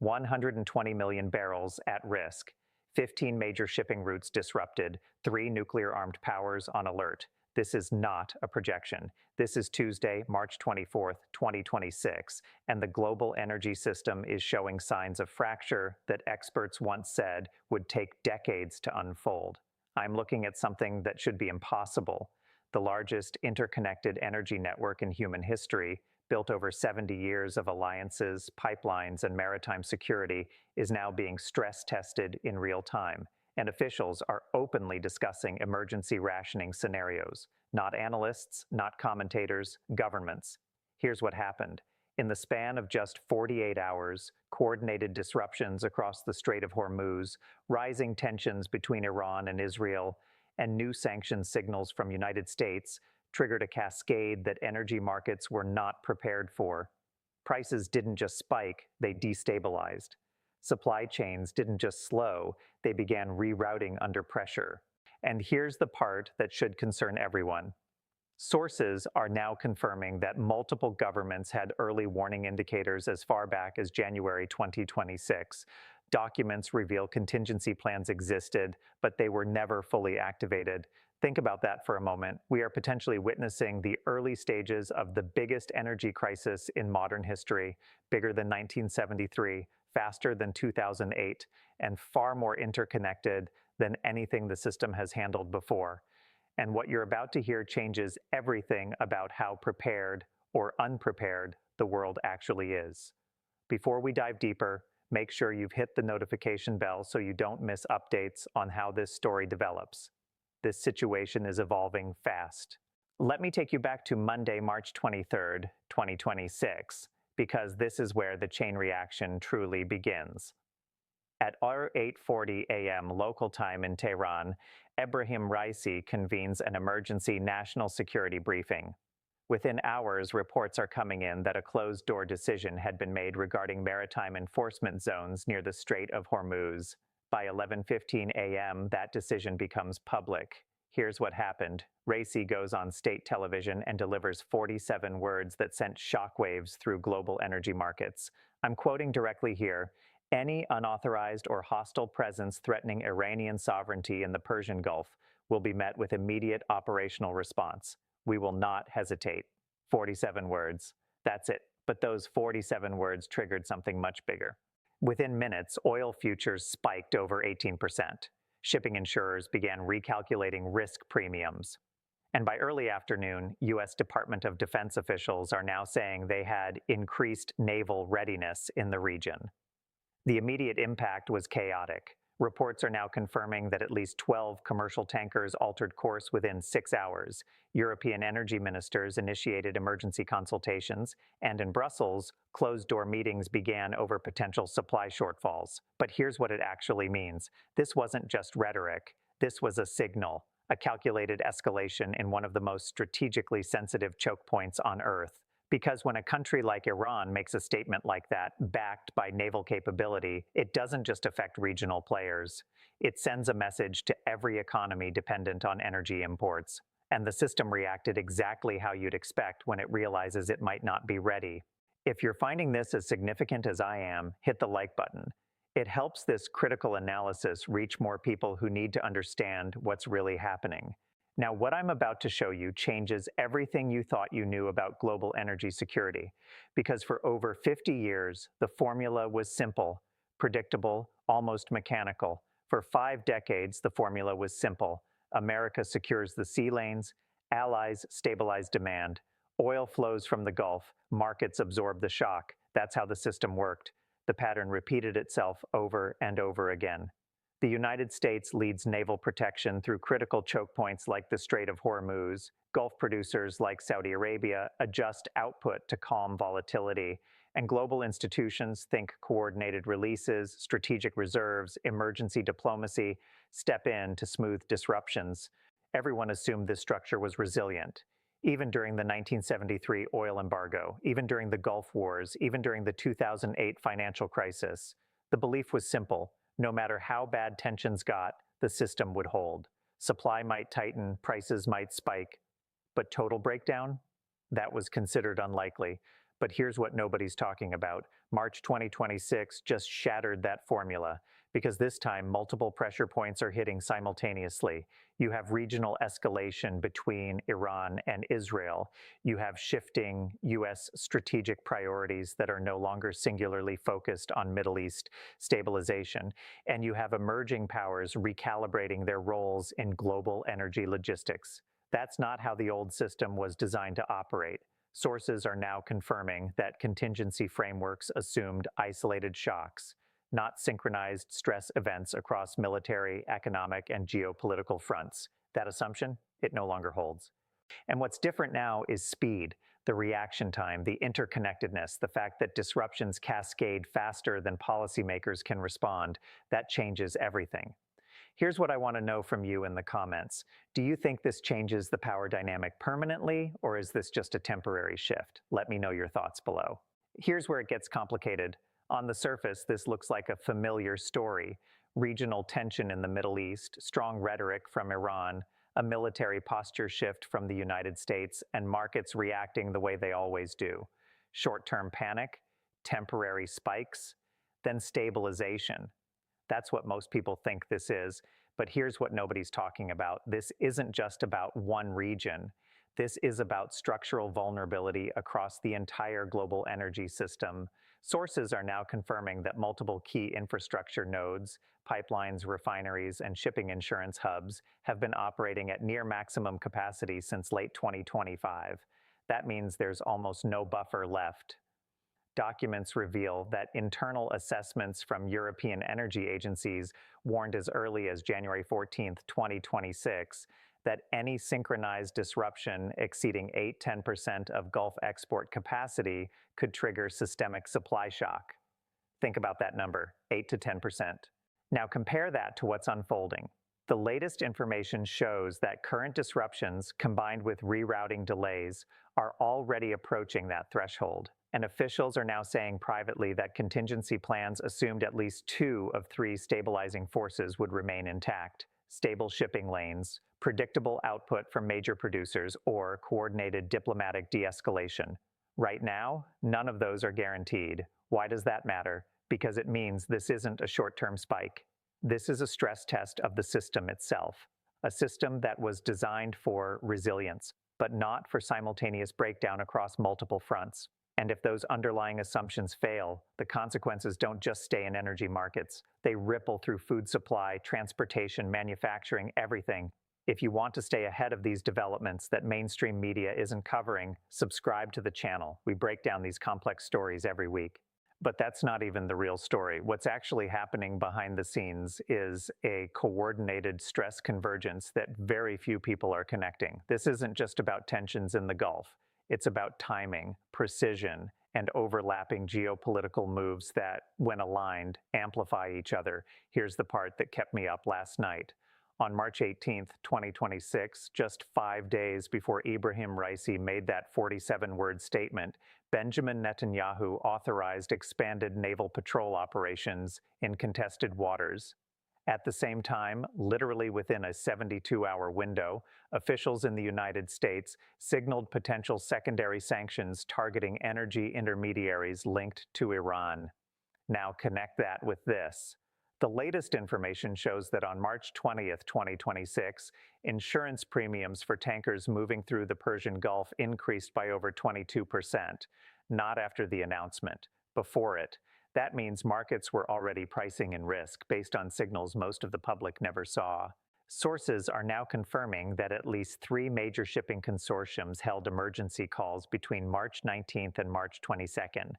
120 million barrels at risk, 15 major shipping routes disrupted, 3 nuclear-armed powers on alert. This is not a projection. This is Tuesday, March 24th, 2026, and the global energy system is showing signs of fracture that experts once said would take decades to unfold. I'm looking at something that should be impossible. The largest interconnected energy network in human history, built over 70 years of alliances, pipelines, and maritime security, is now being stress-tested in real time, and officials are openly discussing emergency rationing scenarios. Not analysts, not commentators, governments. Here's what happened. In the span of just 48 hours, coordinated disruptions across the Strait of Hormuz, rising tensions between Iran and Israel, and new sanctions signals from United States triggered a cascade that energy markets were not prepared for. Prices didn't just spike, they destabilized. Supply chains didn't just slow, they began rerouting under pressure. And here's the part that should concern everyone. Sources are now confirming that multiple governments had early warning indicators as far back as January 2026. Documents reveal contingency plans existed, but they were never fully activated. Think about that for a moment. We are potentially witnessing the early stages of the biggest energy crisis in modern history, bigger than 1973, faster than 2008, and far more interconnected than anything the system has handled before. And what you're about to hear changes everything about how prepared or unprepared the world actually is. Before we dive deeper, make sure you've hit the notification bell so you don't miss updates on how this story develops. This situation is evolving fast. Let me take you back to Monday, March 23rd, 2026, because this is where the chain reaction truly begins. At 8:40 a.m. local time in Tehran, Ebrahim Raisi convenes an emergency national security briefing. Within hours, reports are coming in that a closed-door decision had been made regarding maritime enforcement zones near the Strait of Hormuz. By 11:15 a.m., that decision becomes public. Here's what happened. Raisi goes on state television and delivers 47 words that sent shockwaves through global energy markets. I'm quoting directly here. Any unauthorized or hostile presence threatening Iranian sovereignty in the Persian Gulf will be met with immediate operational response. We will not hesitate. 47 words. That's it. But those 47 words triggered something much bigger. Within minutes, oil futures spiked over 18%. Shipping insurers began recalculating risk premiums. And by early afternoon, U.S. Department of Defense officials are now saying they had increased naval readiness in the region. The immediate impact was chaotic. Reports are now confirming that at least 12 commercial tankers altered course within 6 hours. European energy ministers initiated emergency consultations, and in Brussels, closed-door meetings began over potential supply shortfalls. But here's what it actually means. This wasn't just rhetoric. This was a signal, a calculated escalation in one of the most strategically sensitive choke points on Earth. Because when a country like Iran makes a statement like that, backed by naval capability, it doesn't just affect regional players. It sends a message to every economy dependent on energy imports. And the system reacted exactly how you'd expect when it realizes it might not be ready. If you're finding this as significant as I am, hit the like button. It helps this critical analysis reach more people who need to understand what's really happening. Now, what I'm about to show you changes everything you thought you knew about global energy security, because for over 50 years, the formula was simple, predictable, almost mechanical. For 5 decades, the formula was simple. America secures the sea lanes, allies stabilize demand, oil flows from the Gulf, markets absorb the shock. That's how the system worked. The pattern repeated itself over and over again. The United States leads naval protection through critical choke points like the Strait of Hormuz. Gulf producers like Saudi Arabia adjust output to calm volatility. And global institutions think coordinated releases, strategic reserves, emergency diplomacy step in to smooth disruptions. Everyone assumed this structure was resilient. Even during the 1973 oil embargo, even during the Gulf Wars, even during the 2008 financial crisis, the belief was simple. No matter how bad tensions got, the system would hold. Supply might tighten, prices might spike, but total breakdown? That was considered unlikely. But here's what nobody's talking about. March 2026 just shattered that formula because this time multiple pressure points are hitting simultaneously. You have regional escalation between Iran and Israel. You have shifting U.S. strategic priorities that are no longer singularly focused on Middle East stabilization. And you have emerging powers recalibrating their roles in global energy logistics. That's not how the old system was designed to operate. Sources are now confirming that contingency frameworks assumed isolated shocks, not synchronized stress events across military, economic, and geopolitical fronts. That assumption, it no longer holds. And what's different now is speed, the reaction time, the interconnectedness, the fact that disruptions cascade faster than policymakers can respond. That changes everything. Here's what I want to know from you in the comments. Do you think this changes the power dynamic permanently, or is this just a temporary shift? Let me know your thoughts below. Here's where it gets complicated. On the surface, this looks like a familiar story. Regional tension in the Middle East, strong rhetoric from Iran, a military posture shift from the United States, and markets reacting the way they always do. Short-term panic, temporary spikes, then stabilization. That's what most people think this is, but here's what nobody's talking about. This isn't just about one region. This is about structural vulnerability across the entire global energy system. Sources are now confirming that multiple key infrastructure nodes, pipelines, refineries, and shipping insurance hubs have been operating at near maximum capacity since late 2025. That means there's almost no buffer left. Documents reveal that internal assessments from European energy agencies warned as early as January 14, 2026, that any synchronized disruption exceeding 8–10% of Gulf export capacity could trigger systemic supply shock. Think about that number, 8 to 10%. Now compare that to what's unfolding. The latest information shows that current disruptions, combined with rerouting delays, are already approaching that threshold. And officials are now saying privately that contingency plans assumed at least 2 of 3 stabilizing forces would remain intact: stable shipping lanes, predictable output from major producers, or coordinated diplomatic de-escalation. Right now, none of those are guaranteed. Why does that matter? Because it means this isn't a short-term spike. This is a stress test of the system itself, a system that was designed for resilience, but not for simultaneous breakdown across multiple fronts. And if those underlying assumptions fail, the consequences don't just stay in energy markets. They ripple through food supply, transportation, manufacturing, everything. If you want to stay ahead of these developments that mainstream media isn't covering, subscribe to the channel. We break down these complex stories every week. But that's not even the real story. What's actually happening behind the scenes is a coordinated stress convergence that very few people are connecting. This isn't just about tensions in the Gulf. It's about timing, precision, and overlapping geopolitical moves that, when aligned, amplify each other. Here's the part that kept me up last night. On March 18, 2026, just 5 days before Ibrahim Raisi made that 47-word statement, Benjamin Netanyahu authorized expanded naval patrol operations in contested waters. At the same time, literally within a 72-hour window, officials in the United States signaled potential secondary sanctions targeting energy intermediaries linked to Iran. Now connect that with this. The latest information shows that on March 20, 2026, insurance premiums for tankers moving through the Persian Gulf increased by over 22%, not after the announcement, before it. That means markets were already pricing in risk based on signals most of the public never saw. Sources are now confirming that at least 3 major shipping consortiums held emergency calls between March 19th and March 22nd.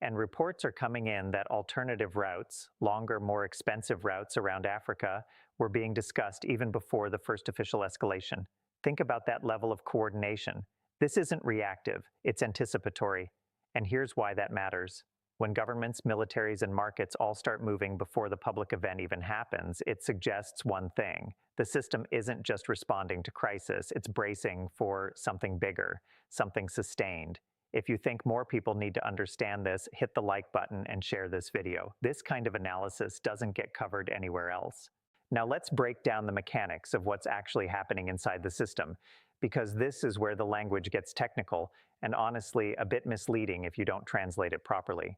And reports are coming in that alternative routes, longer, more expensive routes around Africa, were being discussed even before the first official escalation. Think about that level of coordination. This isn't reactive, it's anticipatory. And here's why that matters. When governments, militaries, and markets all start moving before the public event even happens, it suggests one thing. The system isn't just responding to crisis, it's bracing for something bigger, something sustained. If you think more people need to understand this, hit the like button and share this video. This kind of analysis doesn't get covered anywhere else. Now let's break down the mechanics of what's actually happening inside the system, because this is where the language gets technical and honestly a bit misleading if you don't translate it properly.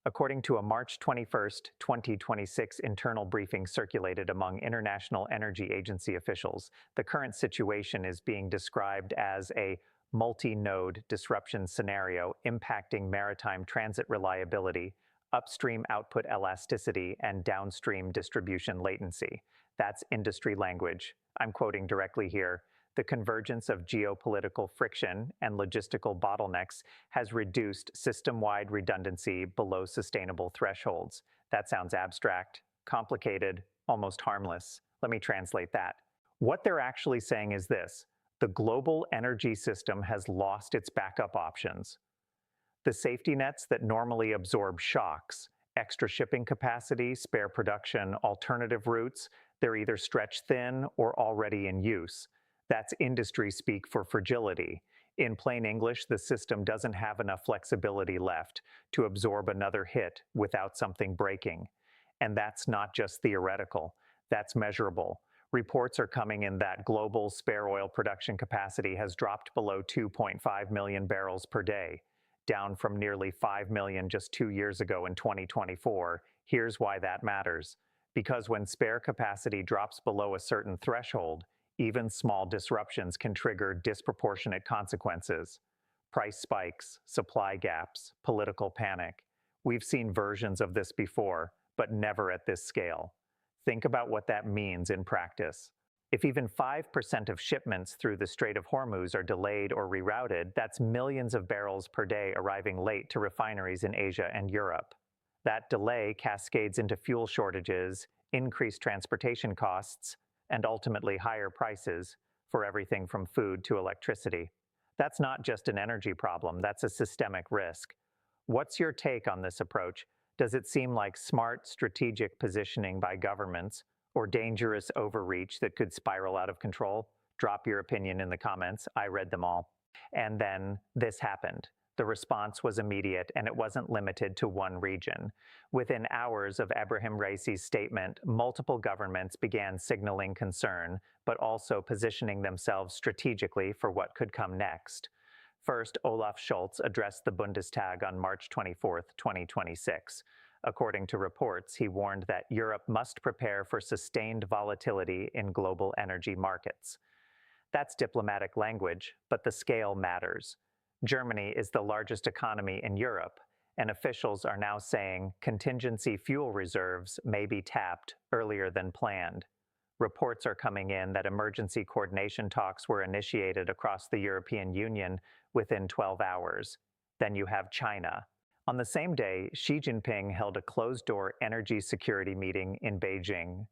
According to a March 21, 2026 internal briefing circulated among International Energy Agency officials, the current situation is being described as a multi-node disruption scenario impacting maritime transit reliability, upstream output elasticity, and downstream distribution latency. That's industry language. I'm quoting directly here. The convergence of geopolitical friction and logistical bottlenecks has reduced system-wide redundancy below sustainable thresholds. That sounds abstract, complicated, almost harmless. Let me translate that. What they're actually saying is this: the global energy system has lost its backup options. The safety nets that normally absorb shocks, extra shipping capacity, spare production, alternative routes, they're either stretched thin or already in use. That's industry speak for fragility. In plain English, the system doesn't have enough flexibility left to absorb another hit without something breaking. And that's not just theoretical, that's measurable. Reports are coming in that global spare oil production capacity has dropped below 2.5 million barrels per day, down from nearly 5 million just 2 years ago in 2024. Here's why that matters. Because when spare capacity drops below a certain threshold, even small disruptions can trigger disproportionate consequences. Price spikes, supply gaps, political panic. We've seen versions of this before, but never at this scale. Think about what that means in practice. If even 5% of shipments through the Strait of Hormuz are delayed or rerouted, that's millions of barrels per day arriving late to refineries in Asia and Europe. That delay cascades into fuel shortages, increased transportation costs, and ultimately higher prices for everything from food to electricity. That's not just an energy problem, that's a systemic risk. What's your take on this approach? Does it seem like smart, strategic positioning by governments or dangerous overreach that could spiral out of control? Drop your opinion in the comments. I read them all. And then this happened. The response was immediate, and it wasn't limited to one region. Within hours of Ebrahim Raisi's statement, multiple governments began signaling concern, but also positioning themselves strategically for what could come next. First, Olaf Scholz addressed the Bundestag on March 24, 2026. According to reports, he warned that Europe must prepare for sustained volatility in global energy markets. That's diplomatic language, but the scale matters. Germany is the largest economy in Europe, and officials are now saying contingency fuel reserves may be tapped earlier than planned. Reports are coming in that emergency coordination talks were initiated across the European Union within 12 hours. Then you have China. On the same day, Xi Jinping held a closed-door energy security meeting in Beijing.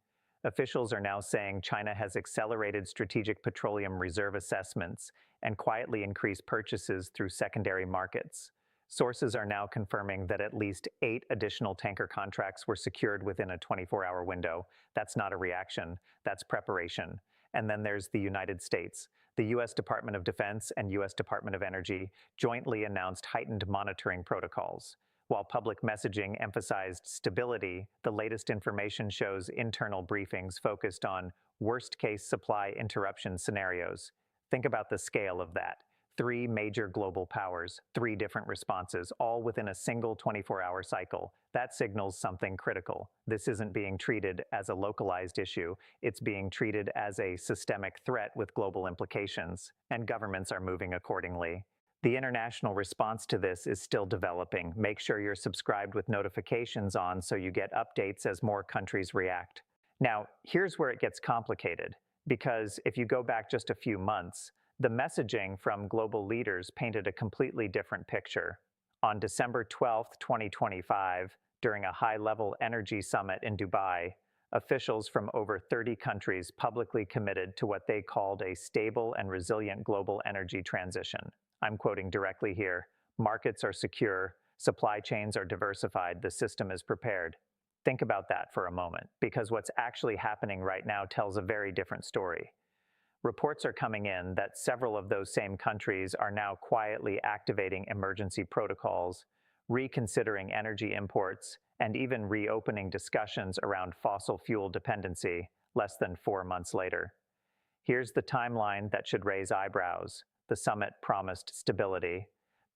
Officials are now saying China has accelerated strategic petroleum reserve assessments and quietly increased purchases through secondary markets. Sources are now confirming that at least 8 additional tanker contracts were secured within a 24-hour window. That's not a reaction, that's preparation. And then there's the United States. The U.S. Department of Defense and U.S. Department of Energy jointly announced heightened monitoring protocols. While public messaging emphasized stability, the latest information shows internal briefings focused on worst-case supply interruption scenarios. Think about the scale of that. 3 major global powers, 3 different responses, all within a single 24-hour cycle. That signals something critical. This isn't being treated as a localized issue. It's being treated as a systemic threat with global implications, and governments are moving accordingly. The international response to this is still developing. Make sure you're subscribed with notifications on so you get updates as more countries react. Now, here's where it gets complicated, because if you go back just a few months, the messaging from global leaders painted a completely different picture. On December 12, 2025, during a high-level energy summit in Dubai, officials from over 30 countries publicly committed to what they called a stable and resilient global energy transition. I'm quoting directly here. Markets are secure, supply chains are diversified, the system is prepared. Think about that for a moment, because what's actually happening right now tells a very different story. Reports are coming in that several of those same countries are now quietly activating emergency protocols, reconsidering energy imports, and even reopening discussions around fossil fuel dependency less than 4 months later. Here's the timeline that should raise eyebrows. The summit promised stability,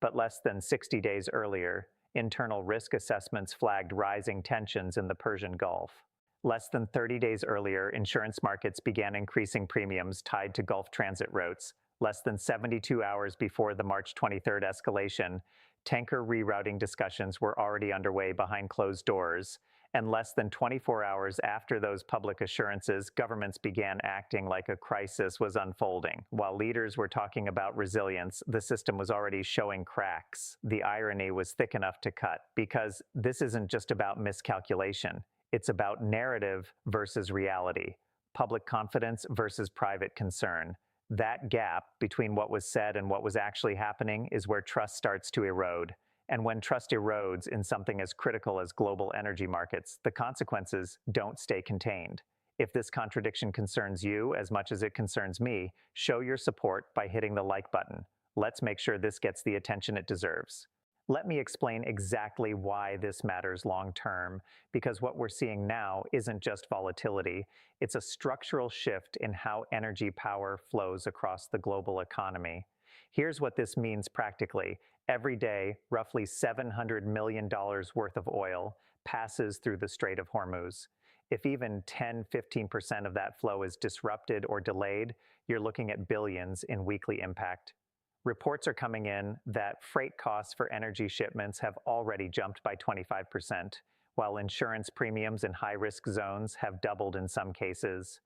but less than 60 days earlier, internal risk assessments flagged rising tensions in the Persian Gulf. Less than 30 days earlier, insurance markets began increasing premiums tied to Gulf transit routes. Less than 72 hours before the March 23rd escalation, tanker rerouting discussions were already underway behind closed doors. And less than 24 hours after those public assurances, governments began acting like a crisis was unfolding. While leaders were talking about resilience, the system was already showing cracks. The irony was thick enough to cut, because this isn't just about miscalculation. It's about narrative versus reality, public confidence versus private concern. That gap between what was said and what was actually happening is where trust starts to erode. And when trust erodes in something as critical as global energy markets, the consequences don't stay contained. If this contradiction concerns you as much as it concerns me, show your support by hitting the like button. Let's make sure this gets the attention it deserves. Let me explain exactly why this matters long term, because what we're seeing now isn't just volatility, it's a structural shift in how energy power flows across the global economy. Here's what this means practically. Every day, roughly $700 million worth of oil passes through the Strait of Hormuz. If even 10–15% of that flow is disrupted or delayed, you're looking at billions in weekly impact. Reports are coming in that freight costs for energy shipments have already jumped by 25%, while insurance premiums in high-risk zones have doubled in some cases.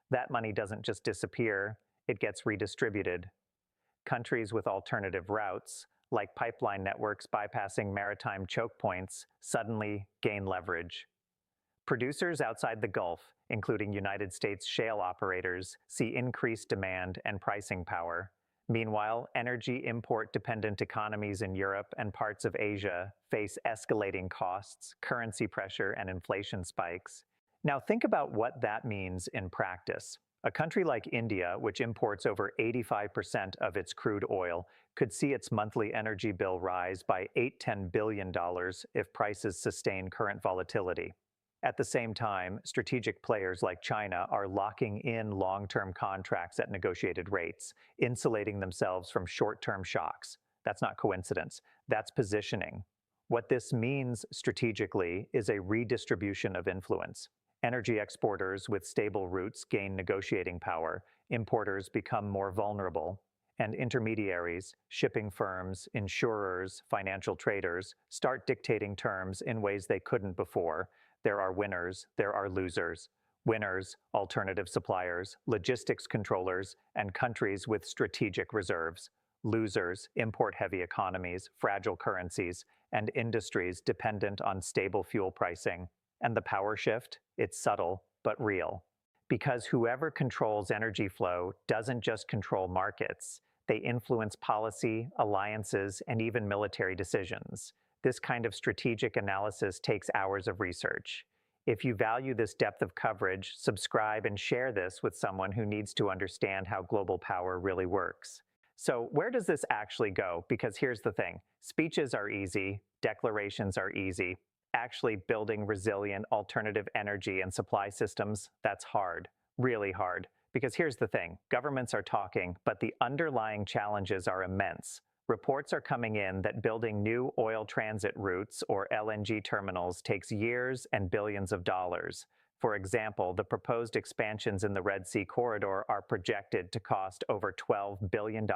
That money doesn't just disappear, it gets redistributed. Countries with alternative routes, like pipeline networks bypassing maritime choke points, suddenly gain leverage. Producers outside the Gulf, including United States shale operators, see increased demand and pricing power. Meanwhile, energy import-dependent economies in Europe and parts of Asia face escalating costs, currency pressure, and inflation spikes. Now think about what that means in practice. A country like India, which imports over 85% of its crude oil, could see its monthly energy bill rise by $8–10 billion if prices sustain current volatility. At the same time, strategic players like China are locking in long-term contracts at negotiated rates, insulating themselves from short-term shocks. That's not coincidence. That's positioning. What this means strategically is a redistribution of influence. Energy exporters with stable routes gain negotiating power, importers become more vulnerable, and intermediaries, shipping firms, insurers, financial traders, start dictating terms in ways they couldn't before. There are winners, there are losers. Winners, alternative suppliers, logistics controllers, and countries with strategic reserves. Losers, import-heavy economies, fragile currencies, and industries dependent on stable fuel pricing. And the power shift? It's subtle, but real. Because whoever controls energy flow doesn't just control markets, they influence policy, alliances, and even military decisions. This kind of strategic analysis takes hours of research. If you value this depth of coverage, subscribe and share this with someone who needs to understand how global power really works. So where does this actually go? Because here's the thing. Speeches are easy, declarations are easy. Actually building resilient alternative energy and supply systems, that's hard, really hard. Because here's the thing, governments are talking, but the underlying challenges are immense. Reports are coming in that building new oil transit routes, or LNG terminals, takes years and billions of dollars. For example, the proposed expansions in the Red Sea corridor are projected to cost over $12 billion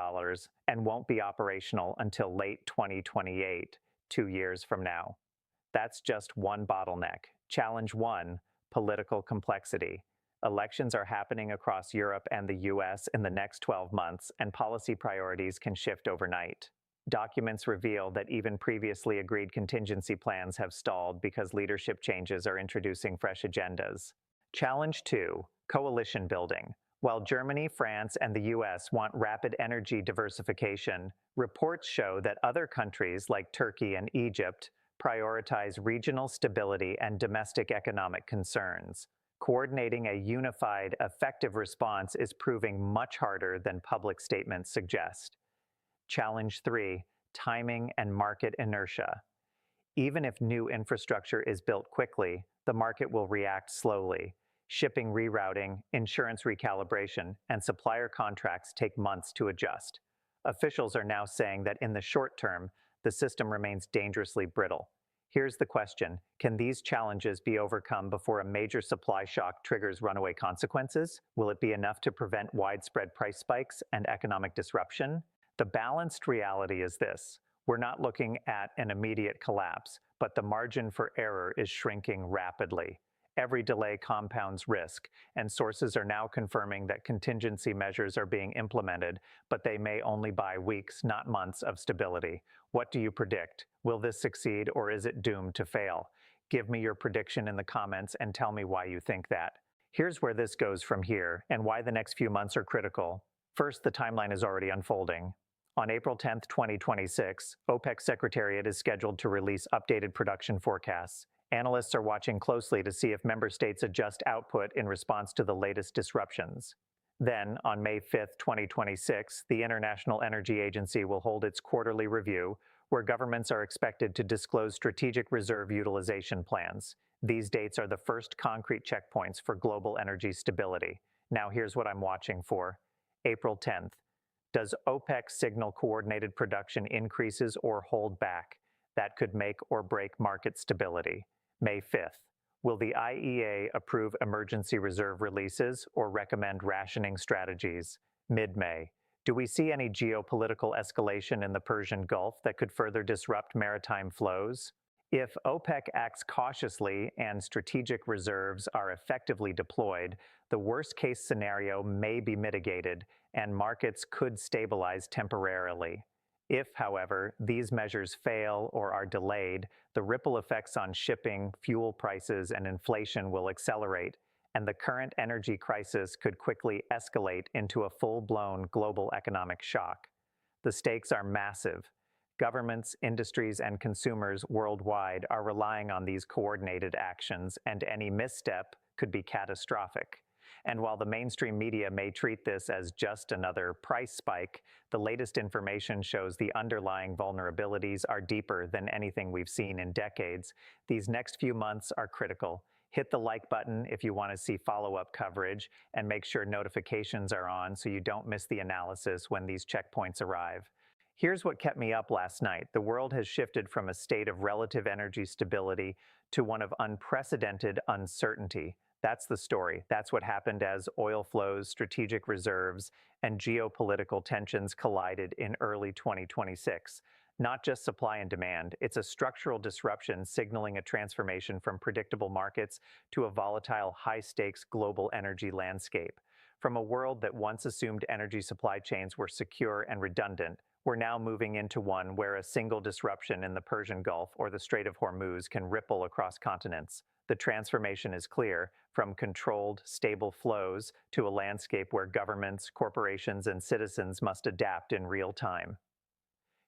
and won't be operational until late 2028, 2 years from now. That's just one bottleneck. Challenge 1, political complexity. Elections are happening across Europe and the US in the next 12 months, and policy priorities can shift overnight. Documents reveal that even previously agreed contingency plans have stalled because leadership changes are introducing fresh agendas. Challenge 2, coalition building. While Germany, France, and the US want rapid energy diversification, reports show that other countries like Turkey and Egypt prioritize regional stability and domestic economic concerns. Coordinating a unified, effective response is proving much harder than public statements suggest. Challenge 3, timing and market inertia. Even if new infrastructure is built quickly, the market will react slowly. Shipping rerouting, insurance recalibration, and supplier contracts take months to adjust. Officials are now saying that in the short term, the system remains dangerously brittle. Here's the question: can these challenges be overcome before a major supply shock triggers runaway consequences? Will it be enough to prevent widespread price spikes and economic disruption? The balanced reality is this: we're not looking at an immediate collapse, but the margin for error is shrinking rapidly. Every delay compounds risk, and sources are now confirming that contingency measures are being implemented, but they may only buy weeks, not months, of stability. What do you predict? Will this succeed, or is it doomed to fail? Give me your prediction in the comments and tell me why you think that. Here's where this goes from here, and why the next few months are critical. First, the timeline is already unfolding. On April 10, 2026, OPEC Secretariat is scheduled to release updated production forecasts. Analysts are watching closely to see if member states adjust output in response to the latest disruptions. Then, on May 5, 2026, the International Energy Agency will hold its quarterly review, where governments are expected to disclose strategic reserve utilization plans. These dates are the first concrete checkpoints for global energy stability. Now here's what I'm watching for. April 10th. Does OPEC signal coordinated production increases or hold back? That could make or break market stability. May 5th. Will the IEA approve emergency reserve releases or recommend rationing strategies? Mid-May. Do we see any geopolitical escalation in the Persian Gulf that could further disrupt maritime flows? If OPEC acts cautiously and strategic reserves are effectively deployed, the worst-case scenario may be mitigated and markets could stabilize temporarily. If, however, these measures fail or are delayed, the ripple effects on shipping, fuel prices, and inflation will accelerate, and the current energy crisis could quickly escalate into a full-blown global economic shock. The stakes are massive. Governments, industries, and consumers worldwide are relying on these coordinated actions, and any misstep could be catastrophic. And while the mainstream media may treat this as just another price spike, the latest information shows the underlying vulnerabilities are deeper than anything we've seen in decades. These next few months are critical. Hit the like button if you want to see follow-up coverage, and make sure notifications are on so you don't miss the analysis when these checkpoints arrive. Here's what kept me up last night. The world has shifted from a state of relative energy stability to one of unprecedented uncertainty. That's the story. That's what happened as oil flows, strategic reserves, and geopolitical tensions collided in early 2026. Not just supply and demand, it's a structural disruption signaling a transformation from predictable markets to a volatile, high-stakes global energy landscape. From a world that once assumed energy supply chains were secure and redundant, we're now moving into one where a single disruption in the Persian Gulf or the Strait of Hormuz can ripple across continents. The transformation is clear, from controlled, stable flows to a landscape where governments, corporations, and citizens must adapt in real time.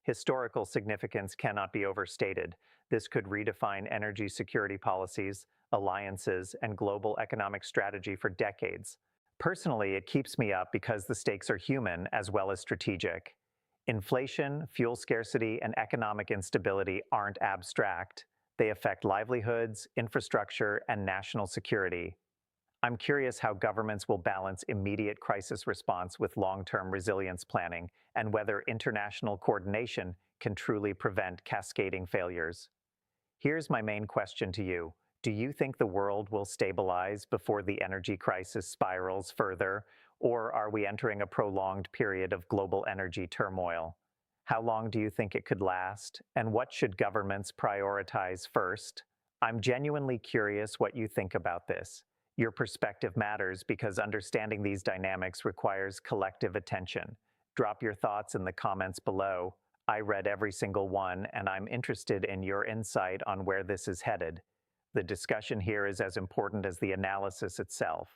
Historical significance cannot be overstated. This could redefine energy security policies, alliances, and global economic strategy for decades. Personally, it keeps me up because the stakes are human as well as strategic. Inflation, fuel scarcity, and economic instability aren't abstract. They affect livelihoods, infrastructure, and national security. I'm curious how governments will balance immediate crisis response with long-term resilience planning, and whether international coordination can truly prevent cascading failures. Here's my main question to you. Do you think the world will stabilize before the energy crisis spirals further, or are we entering a prolonged period of global energy turmoil? How long do you think it could last, and what should governments prioritize first? I'm genuinely curious what you think about this. Your perspective matters because understanding these dynamics requires collective attention. Drop your thoughts in the comments below. I read every single one, and I'm interested in your insight on where this is headed. The discussion here is as important as the analysis itself.